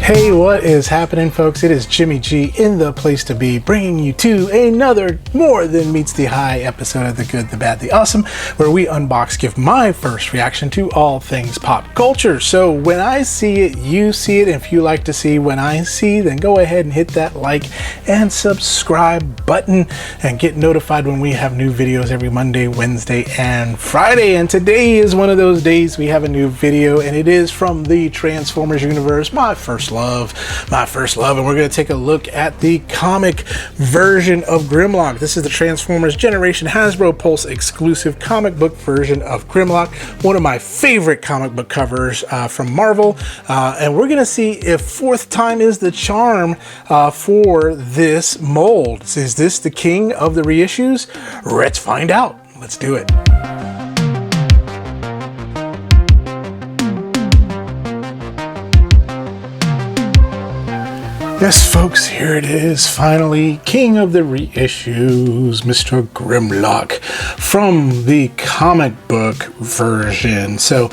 Hey, what is happening, folks? It is Jimmy G in the place to be, bringing you to another More Than Meets the Eye episode of The Good, the Bad, the Awesome, where we unbox, give my first reaction to all things pop culture. So when I see it, you see it. If you like to see when I see, then go ahead and hit that like and subscribe button and get notified when we have new videos every Monday, Wednesday, and Friday. And today is one of those days we have a new video, and it is from the Transformers universe, my first love, and we're going to take a look at the comic version of Grimlock. This is the Transformers Generation Hasbro Pulse exclusive comic book version of Grimlock, one of my favorite comic book covers from Marvel, and we're going to see if fourth time is the charm for this mold. Is this the king of the reissues? Let's find out. Let's do it. Yes, folks, here it is, finally, King of the Reissues, Mr. Grimlock, from the comic book version. So,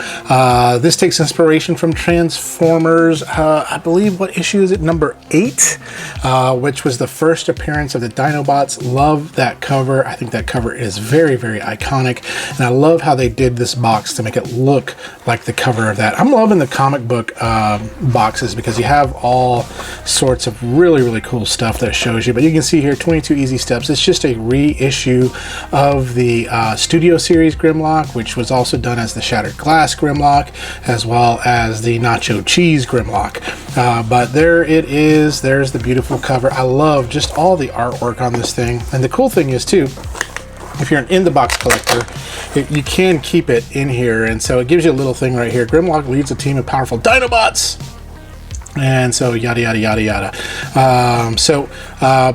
this takes inspiration from Transformers, I believe, what issue is it, number 8, which was the first appearance of the Dinobots. Love that cover. I think that cover is very, very iconic, and I love how they did this box to make it look like the cover of that. I'm loving the comic book boxes because you have all sorts of really cool stuff that shows you, but you can see here 22 easy steps. It's just a reissue of the Studio series Grimlock, which was also done as the Shattered Glass Grimlock, as well as the Nacho Cheese Grimlock. But there it is. There's the beautiful cover. I love just all the artwork on this thing, and the cool thing is too, if you're an in-the-box collector, you can keep it in here, and so it gives you a little thing right here. Grimlock leads a team of powerful Dinobots, and so yada yada yada yada.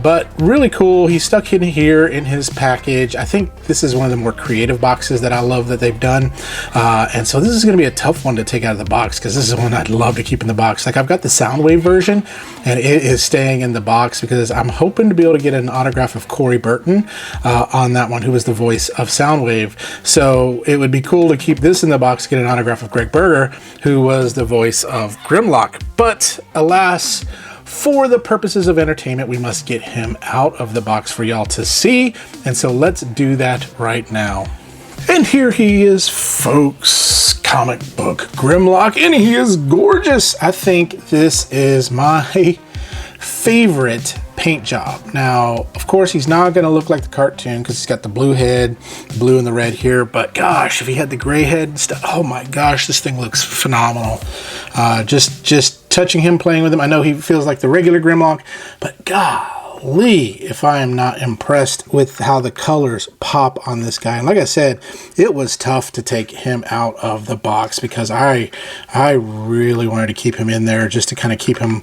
But really cool. He's stuck in here in his package. I think this is one of the more creative boxes that I love that they've done, and so this is going to be a tough one to take out of the box, because this is one I'd love to keep in the box. Like, I've got the Soundwave version, and it is staying in the box because I'm hoping to be able to get an autograph of Corey Burton on that one, who was the voice of Soundwave. So it would be cool to keep this in the box, get an autograph of Greg Berger, who was the voice of Grimlock. But alas, for the purposes of entertainment, we must get him out of the box for y'all to see. And so let's do that right now. And here he is, folks, comic book Grimlock, and he is gorgeous. I think this is my favorite paint job. Now, of course, he's not going to look like the cartoon because he's got the blue head, the blue and the red here, but gosh, if he had the gray head and stuff, oh my gosh, this thing looks phenomenal. Just touching him, playing with him, I know he feels like the regular Grimlock, but golly, if I am not impressed with how the colors pop on this guy. And like I said, it was tough to take him out of the box because I really wanted to keep him in there just to kind of keep him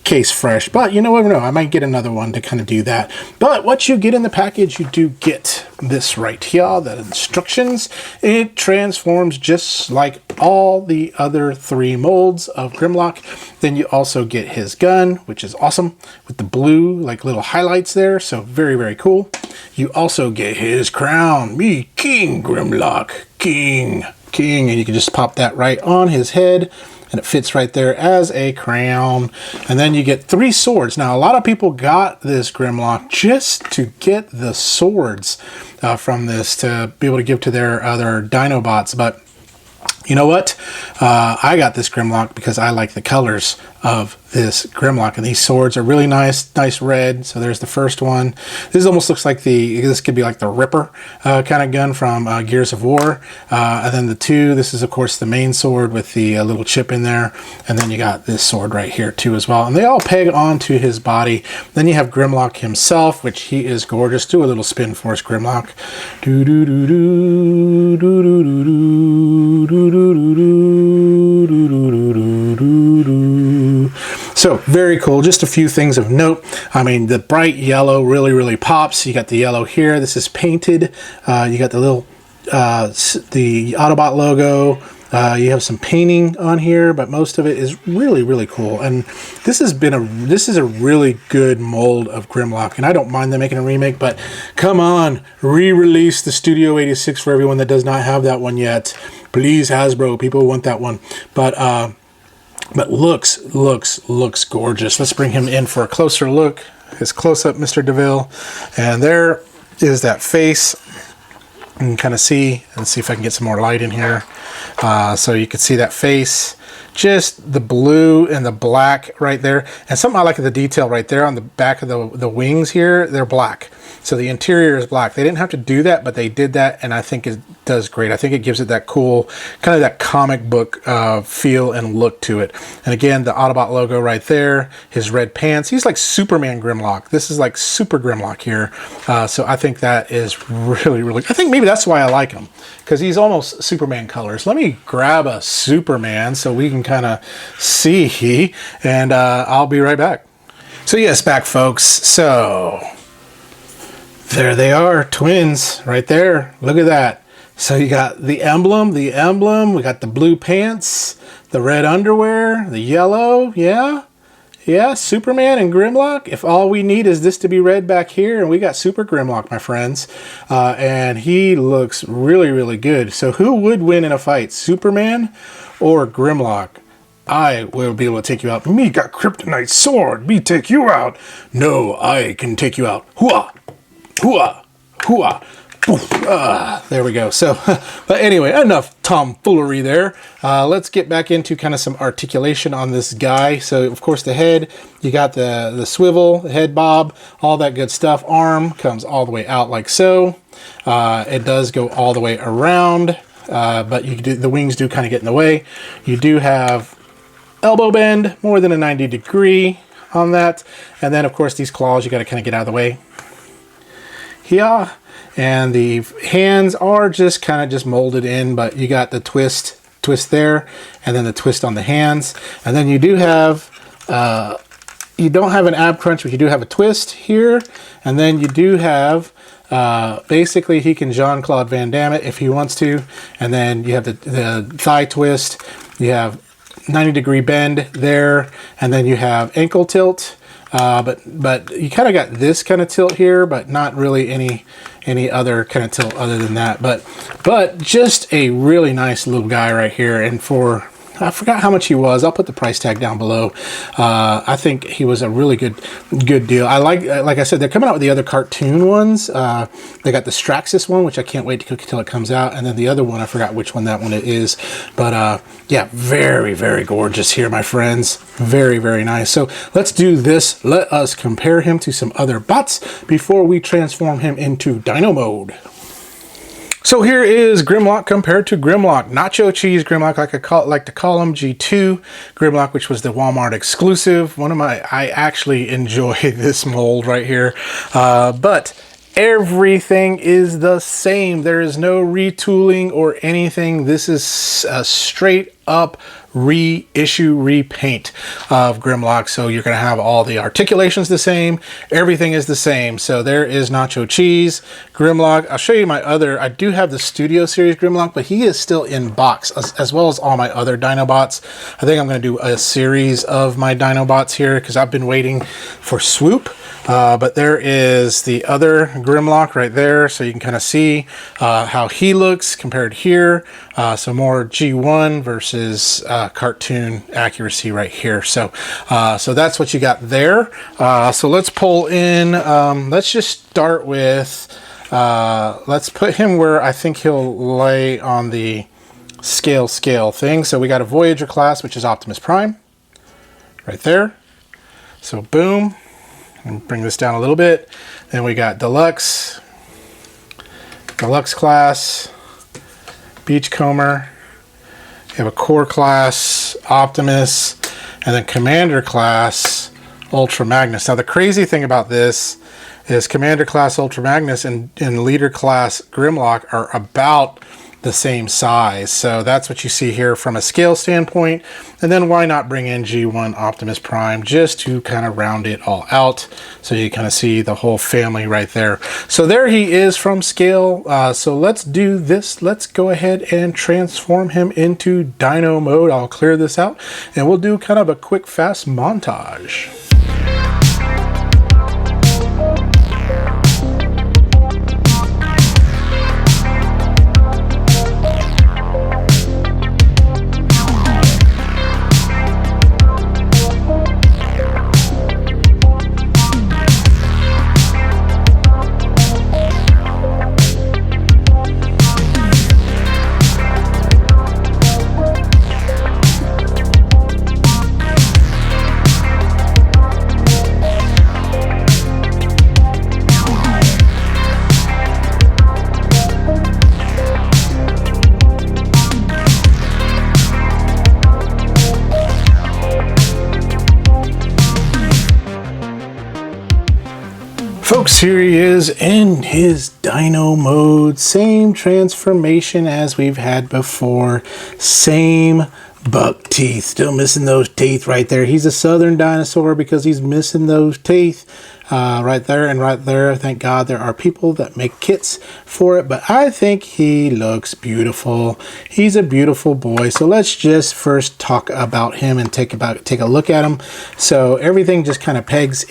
case fresh. But you never know, I might get another one to kind of do that. But what you get in the package, you do get this right here, the instructions. It transforms just like all the other 3 molds of Grimlock. Then you also get his gun, which is awesome, with the blue like little highlights there, so very cool. You also get his crown, me King Grimlock, King, and you can just pop that right on his head, and it fits right there as a crown. And then you get 3 swords. Now, a lot of people got this Grimlock just to get the swords from this to be able to give to their other Dinobots, but you know what? I got this Grimlock because I like the colors of this Grimlock, and these swords are really nice red. So there's the first one. This almost looks like this could be like the Ripper kind of gun from Gears of War. And then the 2, this is of course the main sword with the little chip in there. And then you got this sword right here too as well. And they all peg onto his body. Then you have Grimlock himself, which he is gorgeous. Do a little spin for us, Grimlock. Do do do do do do do do do do do do do do do do. So very cool. Just a few things of note. I mean, the bright yellow really pops. You got the yellow here. This is painted. You got the little the Autobot logo. You have some painting on here, but most of it is really cool. And this is a really good mold of Grimlock, and I don't mind them making a remake, but come on, re-release the Studio 86 for everyone that does not have that one yet. Please, Hasbro, people want that one. But but looks gorgeous. Let's bring him in for a closer look. His close-up, Mr. DeVille. And there is that face. You can kind of see, and see if I can get some more light in here. So you can see that face, just the blue and the black right there. And something I like the detail right there on the back of the wings here, they're black. So the interior is black. They didn't have to do that, but they did that, and I think it does great. I think it gives it that cool, kind of that comic book feel and look to it. And again, the Autobot logo right there, his red pants. He's like Superman Grimlock. This is like Super Grimlock here. So I think that is really, I think maybe that's why I like him, because he's almost Superman colors. Let me grab a Superman so we can kind of see, and I'll be right back. So yes, back folks. So there they are, twins right there. Look at that. So you got the emblem, we got the blue pants, the red underwear, the yellow, yeah, Superman and Grimlock. If all we need is this to be red back here, and we got Super Grimlock, my friends. And he looks really good. So who would win in a fight, Superman or Grimlock? I will be able to take you out. Me got kryptonite sword, me take you out. No, I can take you out. Hooah! Hooah! Hooah! There we go. So, but anyway, enough tomfoolery there. Let's get back into kind of some articulation on this guy. So, of course, the head, you got the swivel, the head bob, all that good stuff. Arm comes all the way out like so. It does go all the way around, but the wings do kind of get in the way. You do have elbow bend, more than a 90 degree on that. And then, of course, these claws, you got to kind of get out of the way. Yeah, and the hands are just kind of molded in, but you got the twist there, and then the twist on the hands. And then you do have, you don't have an ab crunch, but you do have a twist here. And then you do have, basically he can Jean-Claude Van Damme it if he wants to. And then you have the thigh twist, you have 90-degree bend there, and then you have ankle tilt. But you kind of got this kind of tilt here, but not really any other kind of tilt other than that. But just a really nice little guy right here. And I forgot how much he was. I'll put the price tag down below. I think he was a really good deal. Like I said, they're coming out with the other cartoon ones. They got the Straxus one, which I can't wait till it comes out, and then the other one, I forgot which one that one it is. But yeah, very gorgeous here, my friends. Very nice. So let's do this. Let us compare him to some other bots before we transform him into Dino mode. So here is Grimlock compared to Grimlock. Nacho Cheese Grimlock, like to call him, G2 Grimlock, which was the Walmart exclusive. I actually enjoy this mold right here. But everything is the same. There is no retooling or anything. This is a straight up reissue, repaint of Grimlock. So you're going to have all the articulations the same. Everything is the same. So there is Nacho Cheese Grimlock. I'll show you my other. I do have the Studio Series Grimlock, but he is still in box, as well as all my other Dinobots. I think I'm going to do a series of my Dinobots here because I've been waiting for Swoop. But there is the other Grimlock right there, so you can kind of see how he looks compared here. So more G1 versus cartoon accuracy right here. So that's what you got there. So let's pull in. Let's just start with. Let's put him where I think he'll lay on the scale thing. So we got a Voyager class, which is Optimus Prime, right there. So boom. And bring this down a little bit. Then we got Deluxe class, Beachcomber. You have a Core class, Optimus, and then Commander class, Ultra Magnus. Now the crazy thing about this is Commander class Ultra Magnus and Leader class Grimlock are about the same size. So that's what you see here from a scale standpoint. And then why not bring in G1 Optimus Prime just to kind of round it all out. So you kind of see the whole family right there. So there he is from scale. So let's do this. Let's go ahead and transform him into Dino mode. I'll clear this out and we'll do kind of a quick fast montage. here he is in his Dino mode. Same transformation as we've had before. Same buck teeth. Still missing those teeth right there. He's a southern dinosaur because he's missing those teeth. Right there and right there. Thank God there are people that make kits for it, but I think he looks beautiful. He's a beautiful boy. So let's just first talk about him and take a look at him. So everything just kind of pegs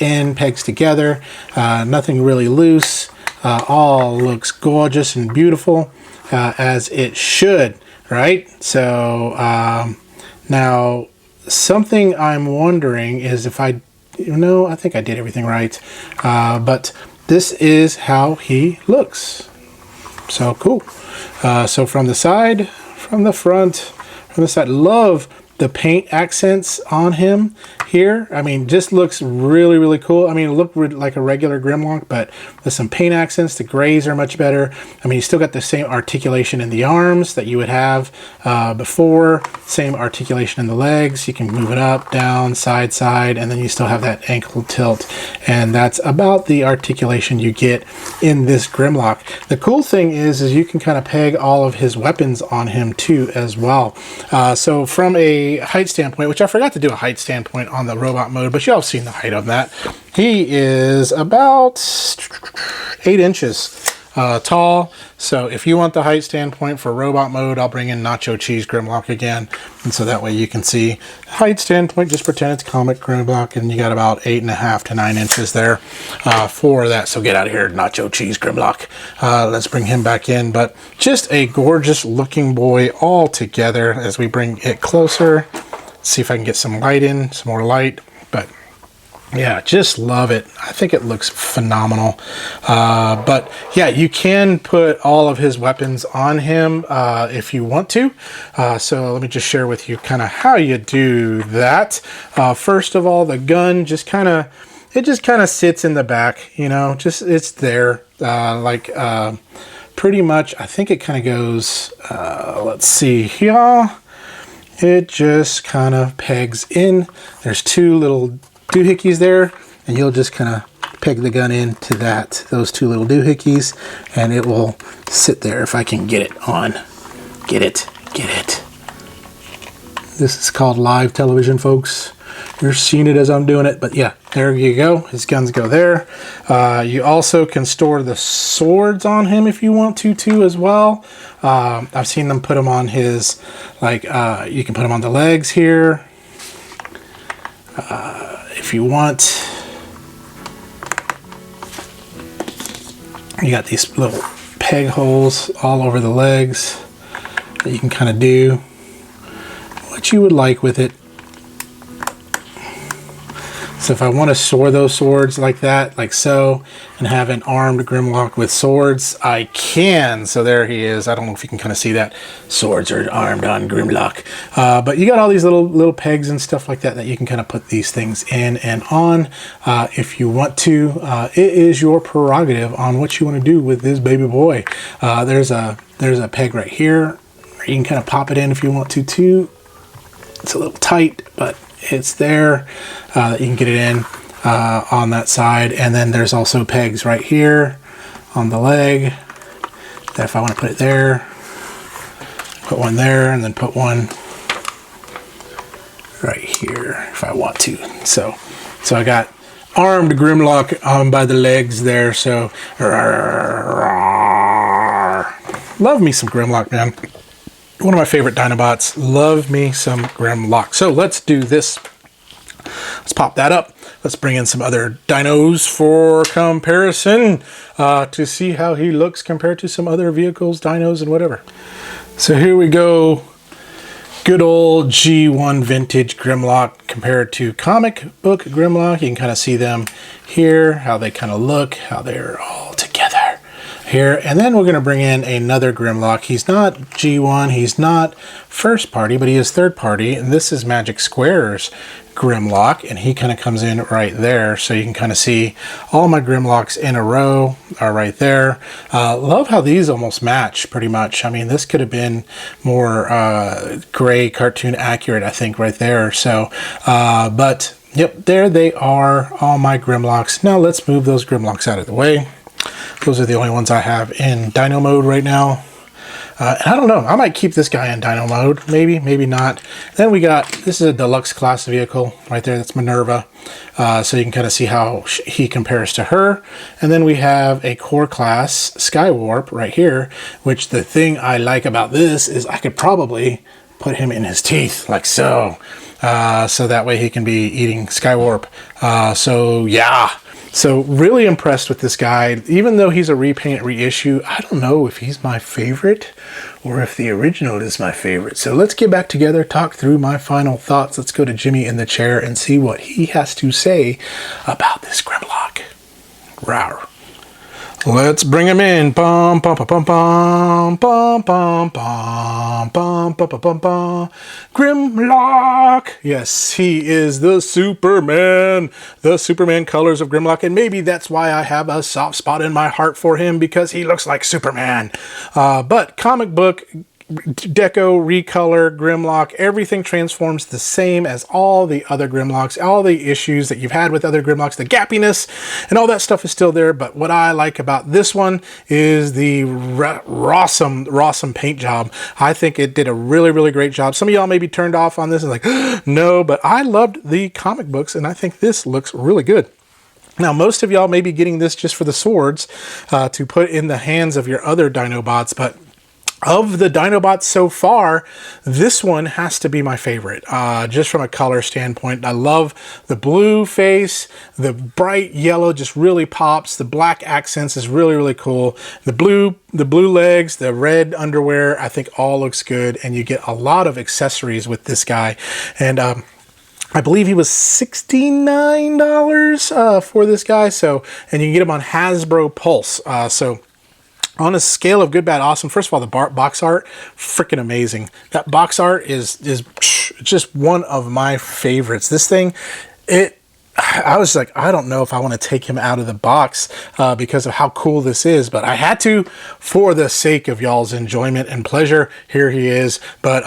together. Nothing really loose. All looks gorgeous and beautiful, as it should, right? So now something I'm wondering is if I think I did everything right. But this is how he looks. So cool. So from the side, from the front, from the side, love the paint accents on him here. I mean, just looks really, really cool. I mean, it looked like a regular Grimlock, but with some paint accents, the grays are much better. I mean, you still got the same articulation in the arms that you would have before, same articulation in the legs. You can move it up, down, side, and then you still have that ankle tilt. And that's about the articulation you get in this Grimlock. The cool thing is you can kind of peg all of his weapons on him too as well. So from a height standpoint, which I forgot to do a height standpoint on the robot mode, but y'all have seen the height of that. He is about 8 inches tall. So if you want the height standpoint for robot mode, I'll bring in Nacho Cheese Grimlock again, and so that way you can see height standpoint. Just pretend it's comic Grimlock, and you got about 8.5 to 9 inches there for that. So get out of here, Nacho Cheese Grimlock. Let's bring him back in, but just a gorgeous looking boy all together. As we bring it closer, see if I can get some light in, some more light. But yeah, just love it. I think it looks phenomenal. But yeah, you can put all of his weapons on him if you want to. So let me just share with you kind of how you do that. First of all, the gun just kind of sits in the back, it's there. Pretty much, I think it kind of goes, let's see here. It just kind of pegs in. There's 2 little doohickeys there, and you'll just kind of peg the gun into those 2 little doohickeys, and it will sit there. If I can get it on. Get it. This is called live television, folks. You're seeing it as I'm doing it, but yeah, there you go. His guns go there. You also can store the swords on him if you want to too as well. I've seen them put them on his, you can put them on the legs here. If you want, you got these little peg holes all over the legs that you can kind of do what you would like with it. So if I want to store those swords like that, like so, and have an armed Grimlock with swords, I can. So there he is. I don't know if you can kind of see that. Swords are armed on Grimlock. But you got all these little pegs and stuff like that you can kind of put these things in and on if you want to. It is your prerogative on what you want to do with this baby boy. There's a peg right here. You can kind of pop it in if you want to too. It's a little tight, but it's there. You can get it in on that side, and then there's also pegs right here on the leg that if I want to put it there, put one there, and then put one right here if I want to. So I got armed Grimlock by the legs there. So love me some Grimlock, man. One of my favorite Dinobots. Love me some Grimlock. So let's do this. Let's pop that up. Let's bring in some other dinos for comparison to see how he looks compared to some other vehicles, dinos, and whatever. So here we go. Good old G1 vintage Grimlock compared to comic book Grimlock. You can kind of see them here, how they kind of look, how they're all together here. And then we're going to bring in another Grimlock. He's not G1, he's not first party, but he is third party, and this is Magic Square's Grimlock, and he kind of comes in right there, so you can kind of see all my Grimlocks in a row are right there. Love how these almost match pretty much. I mean, this could have been more gray cartoon accurate, I think, right there. So but Yep, there they are, all my Grimlocks. Now let's move those Grimlocks out of the way. Those are the only ones I have in Dino mode right now. And I don't know, I might keep this guy in Dino mode, maybe, maybe not. Then we got, this is a deluxe class vehicle right there, that's Minerva. So you can kind of see how he compares to her. And then we have a core class Skywarp right here, which the thing I like about this is I could probably put him in his teeth, like so. So that way he can be eating Skywarp. So yeah. So really impressed with this guy. Even though he's a repaint reissue, I don't know if he's my favorite or if the original is my favorite. So let's get back together, talk through my final thoughts. Let's go to Jimmy in the chair and see what he has to say about this Grimlock. Rawr. Let's bring him in. Bum, bum, bum, bum, bum, bum, bum, bum, bum, bum, bum, bum. Grimlock. Yes, he is the Superman. The Superman colors of Grimlock. And maybe that's why I have a soft spot in my heart for him, because he looks like Superman. But comic book deco, recolor, Grimlock, everything transforms the same as all the other Grimlocks. All the issues that you've had with other Grimlocks, the gappiness and all that stuff is still there. But what I like about this one is the rawsome paint job. I think it did a really, really great job. Some of y'all may be turned off on this and like, no, but I loved the comic books and I think this looks really good. Now, most of y'all may be getting this just for the swords to put in the hands of your other Dinobots, but of the Dinobots so far, this one has to be my favorite, just from a color standpoint. I love the blue face, the bright yellow just really pops. The black accents is really, really cool. The blue legs, the red underwear, I think all looks good. And you get a lot of accessories with this guy. And I believe he was $69 for this guy. So, and you can get him on Hasbro Pulse. So on a scale of good, bad, awesome, first of all, the box art, freaking amazing. That box art is just one of my favorites. This thing, I was like, I don't know if I want to take him out of the box because of how cool this is, but I had to for the sake of y'all's enjoyment and pleasure. Here he is. But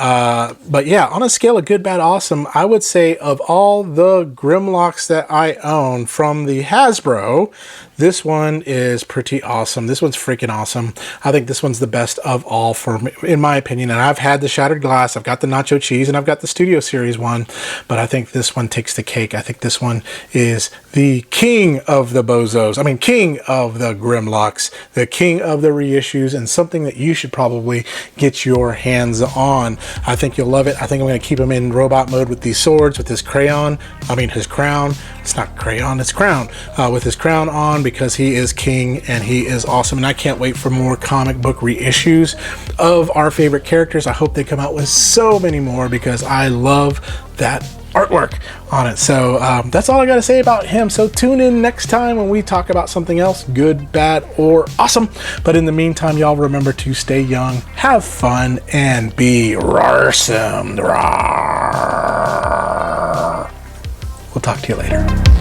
yeah, on a scale of good, bad, awesome, I would say of all the Grimlocks that I own from the Hasbro, this one is pretty awesome. This one's freaking awesome. I think this one's the best of all for me, in my opinion. And I've had the Shattered Glass, I've got the Nacho Cheese, and I've got the Studio Series one, but I think this one takes the cake. I think this one is the king of the bozos. I mean, king of the Grimlocks, the king of the reissues, and something that you should probably get your hands on. I think you'll love it. I think I'm going to keep him in robot mode with these swords, with his crown. It's not crayon, it's crown. With his crown on, because he is king and he is awesome. And I can't wait for more comic book reissues of our favorite characters. I hope they come out with so many more because I love that artwork on it. So that's all I got to say about him. So tune in next time when we talk about something else, good, bad, or awesome. But in the meantime, y'all remember to stay young, have fun, and be rawsome. We'll talk to you later.